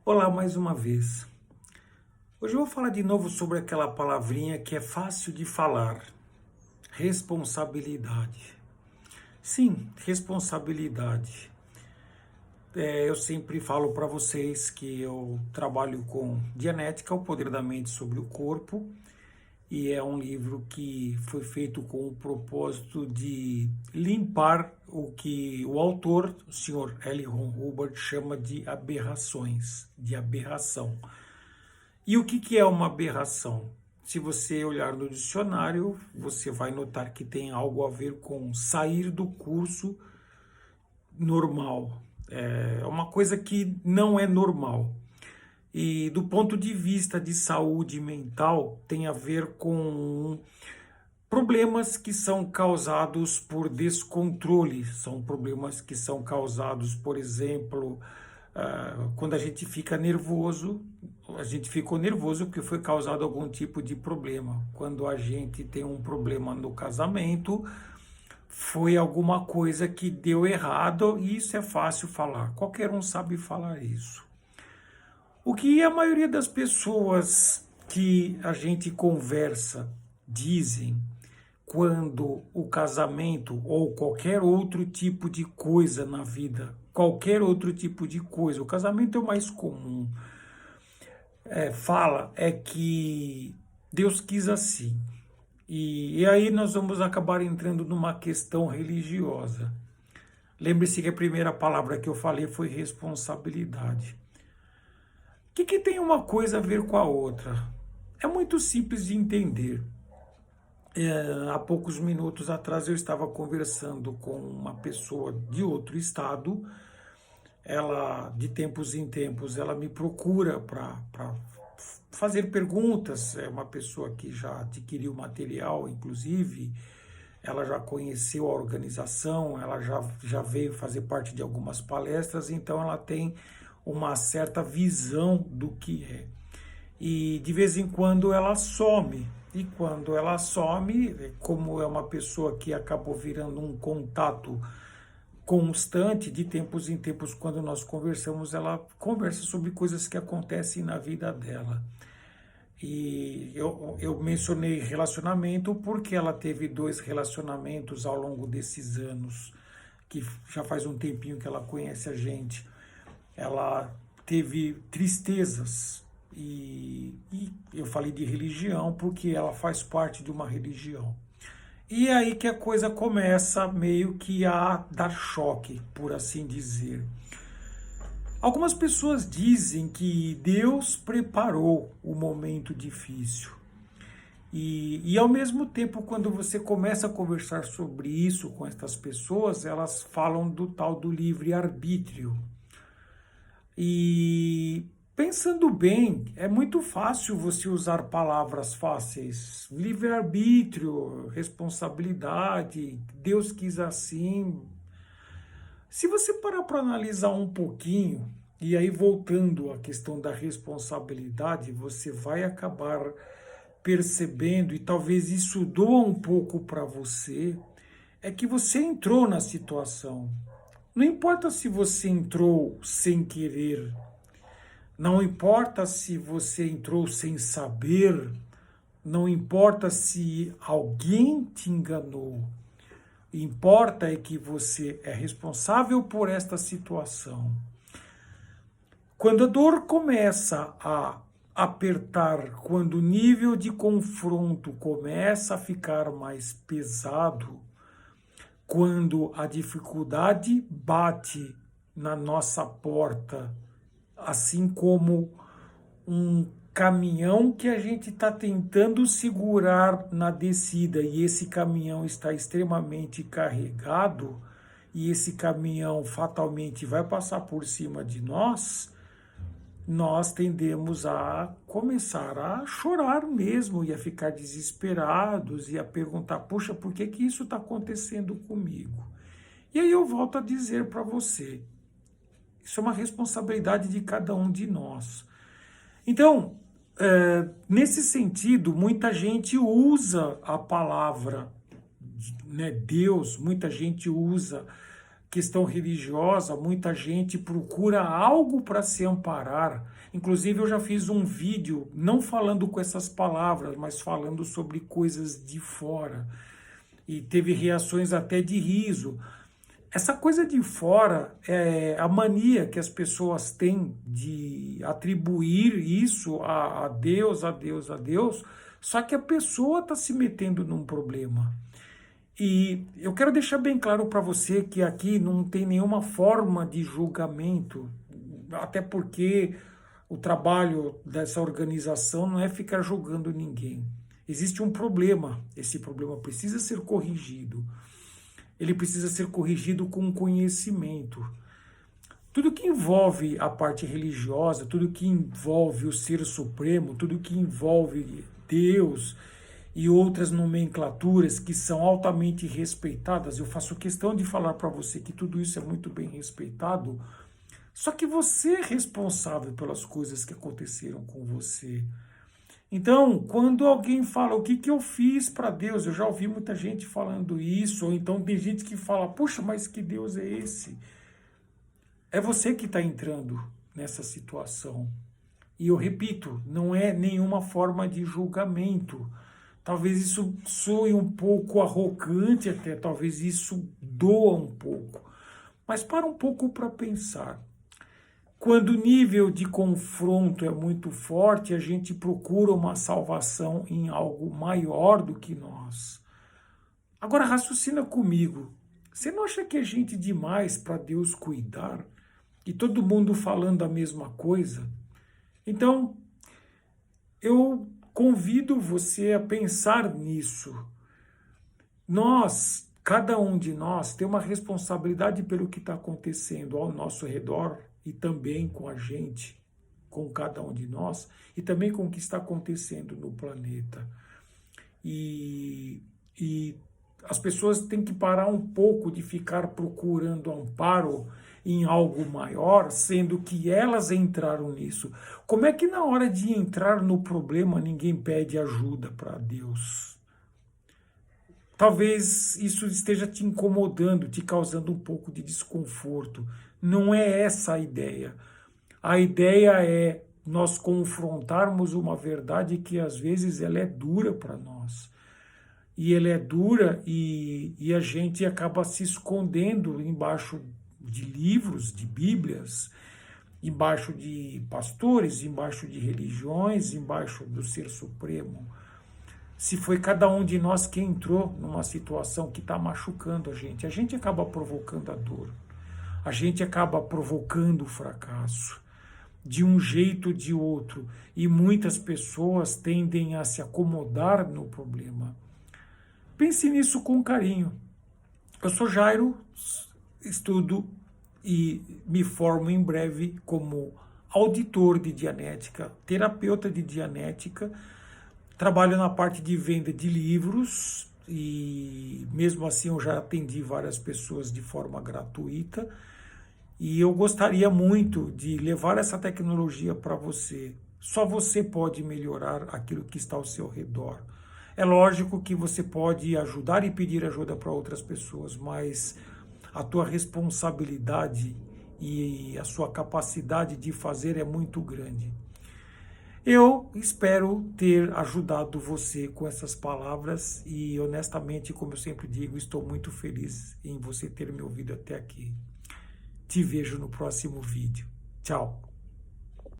Olá mais uma vez. Hoje eu vou falar de novo sobre aquela palavrinha que é fácil de falar: responsabilidade. Sim, responsabilidade. Eu sempre falo para vocês que eu trabalho com Dianética, o poder da mente sobre o corpo, e é um livro que foi feito com o propósito de limpar o que o autor, o Sr. L. Ron Hubbard, chama de aberrações, de aberração. E o que é uma aberração? Se você olhar no dicionário, você vai notar que tem algo a ver com sair do curso normal. É uma coisa que não é normal. E do ponto de vista de saúde mental, tem a ver com problemas que são causados por descontrole, são problemas que são causados, por exemplo, quando a gente fica nervoso, a gente ficou nervoso porque foi causado algum tipo de problema. Quando a gente tem um problema no casamento, foi alguma coisa que deu errado, e isso é fácil falar, qualquer um sabe falar isso. O que a maioria das pessoas que a gente conversa dizem quando o casamento ou qualquer outro tipo de coisa na vida, qualquer outro tipo de coisa, o casamento é o mais comum, fala é que Deus quis assim. E aí nós vamos acabar entrando numa questão religiosa. Lembre-se que a primeira palavra que eu falei foi responsabilidade. O que tem uma coisa a ver com a outra? É muito simples de entender. Há poucos minutos atrás eu estava conversando com uma pessoa de outro estado. Ela, de tempos em tempos, ela me procura para fazer perguntas. É uma pessoa que já adquiriu material, inclusive, ela já conheceu a organização, ela já veio fazer parte de algumas palestras, então ela tem uma certa visão do que é. E de vez em quando ela some. E quando ela some, como é uma pessoa que acabou virando um contato constante, de tempos em tempos, quando nós conversamos, ela conversa sobre coisas que acontecem na vida dela. E eu mencionei relacionamento porque ela teve 2 relacionamentos ao longo desses anos, que já faz um tempinho que ela conhece a gente. Ela teve tristezas, e eu falei de religião porque ela faz parte de uma religião. E é aí que a coisa começa meio que a dar choque, por assim dizer. Algumas pessoas dizem que Deus preparou o momento difícil. E ao mesmo tempo, quando você começa a conversar sobre isso com estas pessoas, elas falam do tal do livre-arbítrio. E pensando bem, é muito fácil você usar palavras fáceis. Livre-arbítrio, responsabilidade, Deus quis assim. Se você parar para analisar um pouquinho, e aí voltando à questão da responsabilidade, você vai acabar percebendo, e talvez isso doa um pouco para você, é que você entrou na situação. Não importa se você entrou sem querer, não importa se você entrou sem saber, não importa se alguém te enganou. Importa é que você é responsável por esta situação. Quando a dor começa a apertar, quando o nível de confronto começa a ficar mais pesado, quando a dificuldade bate na nossa porta, assim como um caminhão que a gente está tentando segurar na descida e esse caminhão está extremamente carregado e esse caminhão fatalmente vai passar por cima de nós tendemos a começar a chorar mesmo e a ficar desesperados e a perguntar, puxa, por que isso está acontecendo comigo? E aí eu volto a dizer para você, isso é uma responsabilidade de cada um de nós. Então, nesse sentido, muita gente usa a palavra, né, Deus, muita gente usa questão religiosa, muita gente procura algo para se amparar. Inclusive, eu já fiz um vídeo, não falando com essas palavras, mas falando sobre coisas de fora. E teve reações até de riso. Essa coisa de fora é a mania que as pessoas têm de atribuir isso a Deus, a Deus, a Deus, só que a pessoa está se metendo num problema. E eu quero deixar bem claro para você que aqui não tem nenhuma forma de julgamento, até porque o trabalho dessa organização não é ficar julgando ninguém. Existe um problema, esse problema precisa ser corrigido. Ele precisa ser corrigido com conhecimento. Tudo que envolve a parte religiosa, tudo que envolve o Ser Supremo, tudo que envolve Deus e outras nomenclaturas que são altamente respeitadas, eu faço questão de falar para você que tudo isso é muito bem respeitado, só que você é responsável pelas coisas que aconteceram com você. Então, quando alguém fala o que eu fiz para Deus, eu já ouvi muita gente falando isso, ou então tem gente que fala, puxa, mas que Deus é esse? É você que está entrando nessa situação. E eu repito, não é nenhuma forma de julgamento. Talvez isso soe um pouco arrogante até, talvez isso doa um pouco. Mas para um pouco para pensar. Quando o nível de confronto é muito forte, a gente procura uma salvação em algo maior do que nós. Agora raciocina comigo. Você não acha que é gente demais para Deus cuidar? E todo mundo falando a mesma coisa? Então, eu convido você a pensar nisso. Nós, cada um de nós, tem uma responsabilidade pelo que está acontecendo ao nosso redor e também com a gente, com cada um de nós, e também com o que está acontecendo no planeta. E as pessoas têm que parar um pouco de ficar procurando amparo em algo maior, sendo que elas entraram nisso. Como é que na hora de entrar no problema ninguém pede ajuda para Deus? Talvez isso esteja te incomodando, te causando um pouco de desconforto. Não é essa a ideia. A ideia é nós confrontarmos uma verdade que às vezes ela é dura para nós. E ela é dura e a gente acaba se escondendo embaixo de livros, de bíblias, embaixo de pastores, embaixo de religiões, embaixo do Ser Supremo. Se foi cada um de nós que entrou numa situação que está machucando a gente acaba provocando a dor, a gente acaba provocando o fracasso, de um jeito ou de outro, e muitas pessoas tendem a se acomodar no problema. Pense nisso com carinho. Eu sou Jairo, estudo e me formo em breve como auditor de Dianética, terapeuta de Dianética. Trabalho na parte de venda de livros e mesmo assim eu já atendi várias pessoas de forma gratuita e eu gostaria muito de levar essa tecnologia para você. Só você pode melhorar aquilo que está ao seu redor. É lógico que você pode ajudar e pedir ajuda para outras pessoas, mas a tua responsabilidade e a sua capacidade de fazer é muito grande. Eu espero ter ajudado você com essas palavras e, honestamente, como eu sempre digo, estou muito feliz em você ter me ouvido até aqui. Te vejo no próximo vídeo. Tchau!